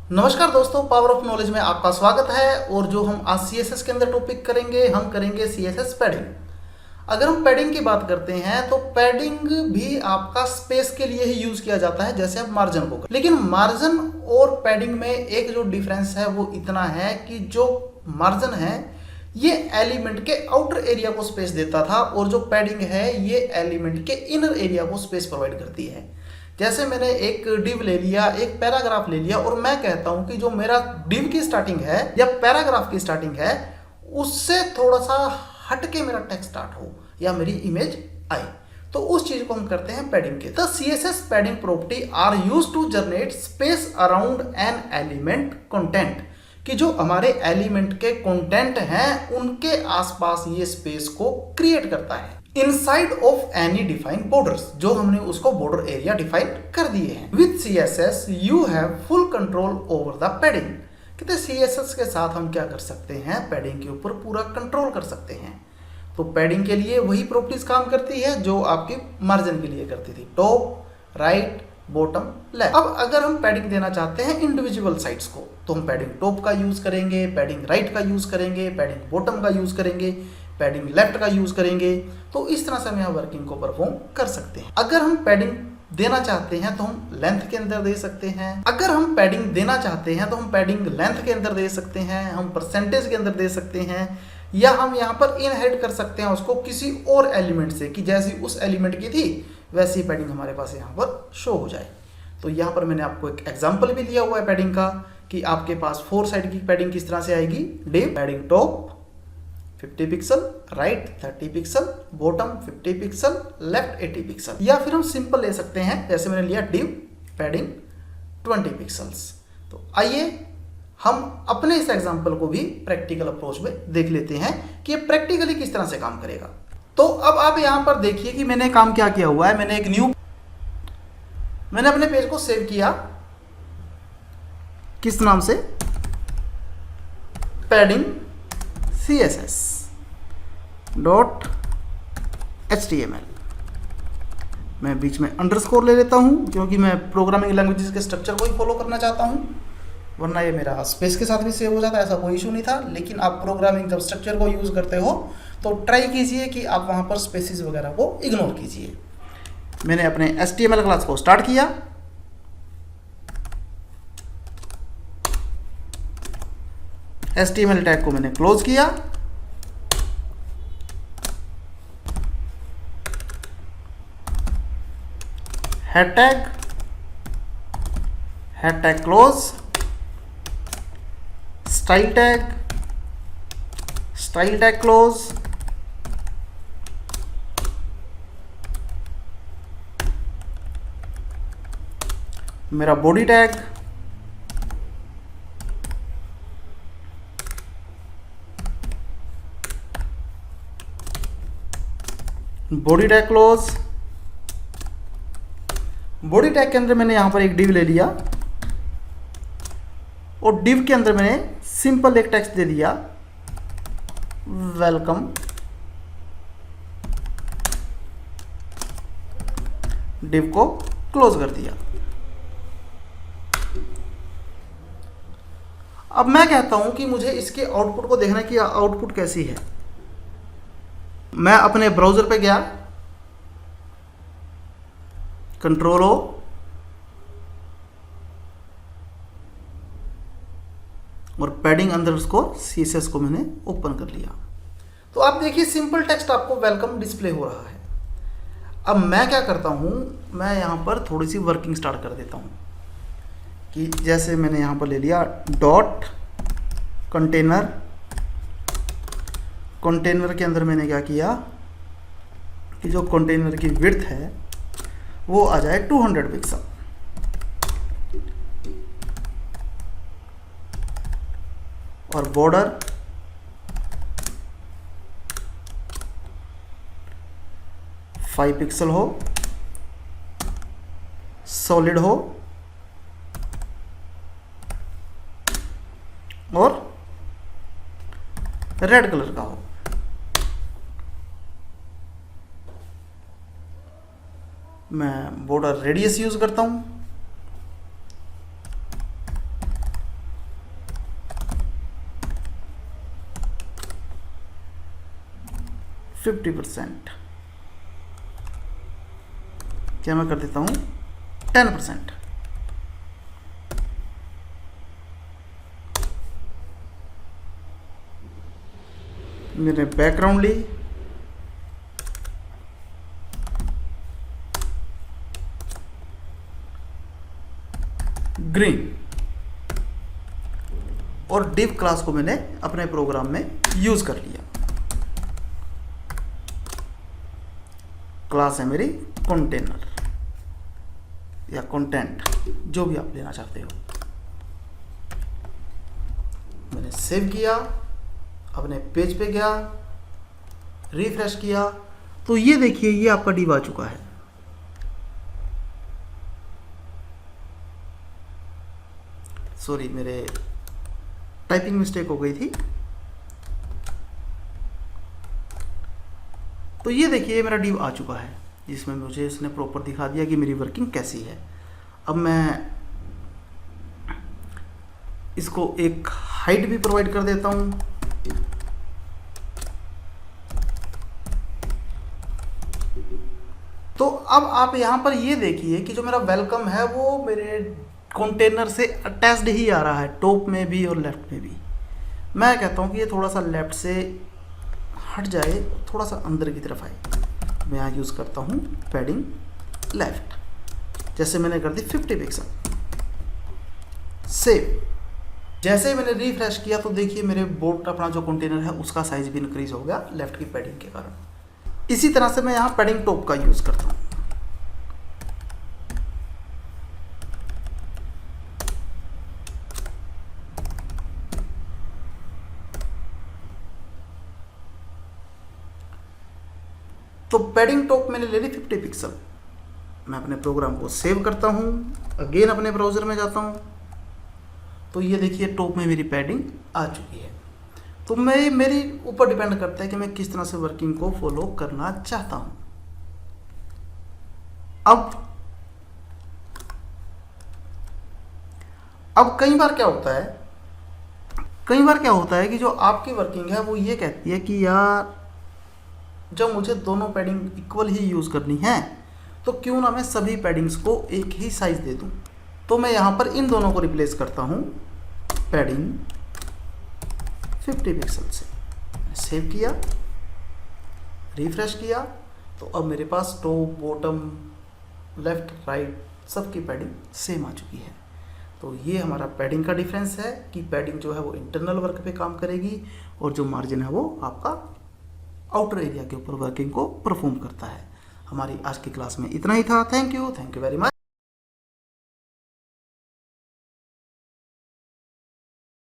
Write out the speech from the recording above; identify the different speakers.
Speaker 1: नमस्कार दोस्तों, power of knowledge में आपका स्वागत है। और जो हम आज सीएसएस के अंदर टॉपिक करेंगे, हम करेंगे सीएसएस पैडिंग। अगर हम पैडिंग की बात करते हैं तो पैडिंग भी आपका स्पेस के लिए ही यूज किया जाता है, जैसे आप मार्जिन को। लेकिन मार्जिन और पैडिंग में एक जो डिफरेंस है वो इतना है कि जो मार्जिन है ये एलिमेंट के आउटर एरिया को स्पेस देता था, और जो पैडिंग है ये एलिमेंट के इनर एरिया को स्पेस प्रोवाइड करती है। जैसे मैंने एक डिव ले लिया, एक पैराग्राफ ले लिया, और मैं कहता हूं कि जो मेरा डिव की स्टार्टिंग है या पैराग्राफ की स्टार्टिंग है उससे थोड़ा सा हट के मेरा टेक्स्ट स्टार्ट हो या मेरी इमेज आए, तो उस चीज को हम करते हैं पैडिंग के। The CSS padding property are used to generate space around an element content, कि जो हमारे एलिमेंट के कंटेंट हैं उनके आसपास ये स्पेस को क्रिएट करता है inside of any defined borders, जो हमने उसको बॉर्डर एरिया डिफाइन कर दिए हैं। With CSS you have full control over the padding. कहते सीएसएस के साथ हम क्या कर सकते हैं, पैडिंग के ऊपर पूरा कंट्रोल कर सकते हैं। तो पैडिंग के लिए वही प्रॉपर्टीज काम करती है जो आपकी मार्जिन के लिए करती थी, टॉप, राइट, बॉटम, लेफ्ट। अब अगर हम पैडिंग देना चाहते हैं इंडिविजुअल साइड्स को, तो हम पैडिंग टॉप का यूज करेंगे, पैडिंग राइट का यूज करेंगे, पैडिंग बॉटम का यूज करेंगे, पैडिंग लेफ्ट का यूज करेंगे। तो इस तरह से हम यहाँ वर्किंग को परफॉर्म कर सकते हैं। अगर हम पैडिंग देना चाहते हैं तो हम लेंथ के अंदर दे सकते हैं। अगर हम पैडिंग देना चाहते हैं तो हम पैडिंग लेंथ के अंदर दे सकते हैं, हम परसेंटेज के अंदर दे सकते हैं, या हम यहाँ पर इनहेरिट कर सकते हैं उसको किसी और एलिमेंट से, कि जैसी उस एलिमेंट की थी वैसी पैडिंग हमारे पास यहाँ पर शो हो जाए। तो यहाँ पर मैंने आपको एक एग्जाम्पल भी लिया हुआ है पैडिंग का, कि आपके पास 4 साइड की पैडिंग किस तरह से आएगी। Div padding top 50 pixel, right 30 pixel, bottom 50 pixel, left 80 pixel. या फिर हम सिंपल ले सकते हैं, जैसे मैंने लिया डिव पैडिंग 20 पिक्सल्स। तो आइए हम अपने इस एग्जांपल को भी प्रैक्टिकल अप्रोच में देख लेते हैं कि ये प्रैक्टिकली किस तरह से काम करेगा। तो अब आप यहां पर देखिए कि मैंने काम क्या किया हुआ है। मैंने अपने पेज को सेव किया, किस नाम से, पैडिंग CSS .html। मैं बीच में अंडरस्कोर ले लेता हूं क्योंकि मैं प्रोग्रामिंग लैंग्वेजेस के स्ट्रक्चर को ही फॉलो करना चाहता हूं, वरना ये मेरा स्पेस के साथ भी सेव हो जाता है, ऐसा कोई इशू नहीं था। लेकिन आप प्रोग्रामिंग जब स्ट्रक्चर को यूज करते हो तो ट्राई कीजिए कि आप वहां पर स्पेसिस वगैरह को इग्नोर कीजिए। मैंने अपने HTML क्लास को स्टार्ट किया, HTML टैग को मैंने क्लोज किया, head tag close, style tag close, मेरा body tag, body tag close. Body tag के अंदर मैंने यहां पर एक डिव ले लिया, और डिव के अंदर मैंने सिंपल एक टेक्स्ट दे दिया, वेलकम। डिव को क्लोज कर दिया। अब मैं कहता हूं कि मुझे इसके आउटपुट को देखना है कि आउटपुट कैसी है। मैं अपने ब्राउजर पे गया, कंट्रोल O, और पैडिंग अंडरस्कोर CSS को मैंने ओपन कर लिया। तो आप देखिए सिंपल टेक्स्ट आपको वेलकम डिस्प्ले हो रहा है। अब मैं क्या करता हूं, मैं यहां पर थोड़ी सी वर्किंग स्टार्ट कर देता हूं, कि जैसे मैंने यहां पर ले लिया डॉट कंटेनर। कंटेनर के अंदर मैंने क्या किया कि जो कंटेनर की विड्थ है वो आ जाए 200 पिक्सल, और बॉर्डर 5 पिक्सल हो, सॉलिड हो, और रेड कलर का हो। मैं बॉर्डर रेडियस यूज करता हूं, 50%, क्या मैं कर देता हूँ 10%। मैंने बैकग्राउंड ली, ग्रीन, और div क्लास को मैंने अपने प्रोग्राम में यूज कर लिया। क्लास है मेरी कंटेनर या कंटेंट, जो भी आप लेना चाहते हो। मैंने सेव किया, अपने पेज पे गया, रिफ्रेश किया, तो ये देखिए ये आपका div आ चुका है। सॉरी, मेरे टाइपिंग मिस्टेक हो गई थी। तो ये देखिए मेरा div आ चुका है, जिसमें मुझे इसने प्रॉपर दिखा दिया कि मेरी वर्किंग कैसी है। अब मैं इसको एक हाइट भी प्रोवाइड कर देता हूँ। तो अब आप यहाँ पर ये देखिए कि जो मेरा वेलकम है वो मेरे कंटेनर से अटैच्ड ही आ रहा है, टॉप में भी और लेफ्ट में भी। मैं कहता हूँ कि ये थोड़ा सा लेफ्ट से हट जाए, थोड़ा सा अंदर की तरफ आए। मैं यहाँ यूज़ करता हूँ पैडिंग लेफ्ट, जैसे मैंने कर दी 50 पिक्सल। सेव। जैसे ही मैंने रिफ्रेश किया तो देखिए मेरे बोर्ड अपना जो कंटेनर है उसका साइज भी इंक्रीज हो गया लेफ्ट की पैडिंग के कारण। इसी तरह से मैं यहाँ पैडिंग टॉप का यूज़ करता हूँ। तो पैडिंग टॉप मैंने ले ली 50 पिक्सल। मैं अपने प्रोग्राम को सेव करता हूँ, अगेन अपने ब्राउज़र में जाता हूँ, तो ये देखिए टॉप में मेरी पैडिंग आ चुकी है। तो मैं मेरी ऊपर डिपेंड करता है कि मैं किस तरह से वर्किंग को फॉलो करना चाहता हूँ। अब कई बार क्या होता है कि जो आपकी वर्किंग है वो ये कहती है कि यार जब मुझे दोनों पैडिंग इक्वल ही यूज़ करनी है तो क्यों ना मैं सभी पैडिंग्स को एक ही साइज दे दूं। तो मैं यहाँ पर इन दोनों को रिप्लेस करता हूँ पैडिंग 50 पिक्सल से। सेव किया, रिफ्रेश किया, तो अब मेरे पास टॉप, बॉटम, लेफ्ट, राइट सबकी पैडिंग सेम आ चुकी है। तो ये हमारा पैडिंग का डिफरेंस है कि पैडिंग जो है वो इंटरनल वर्क पे काम करेगी और जो मार्जिन है वो आपका आउटर एरिया के ऊपर वर्किंग को परफॉर्म करता है। हमारी आज की क्लास में इतना ही था। Thank you very much.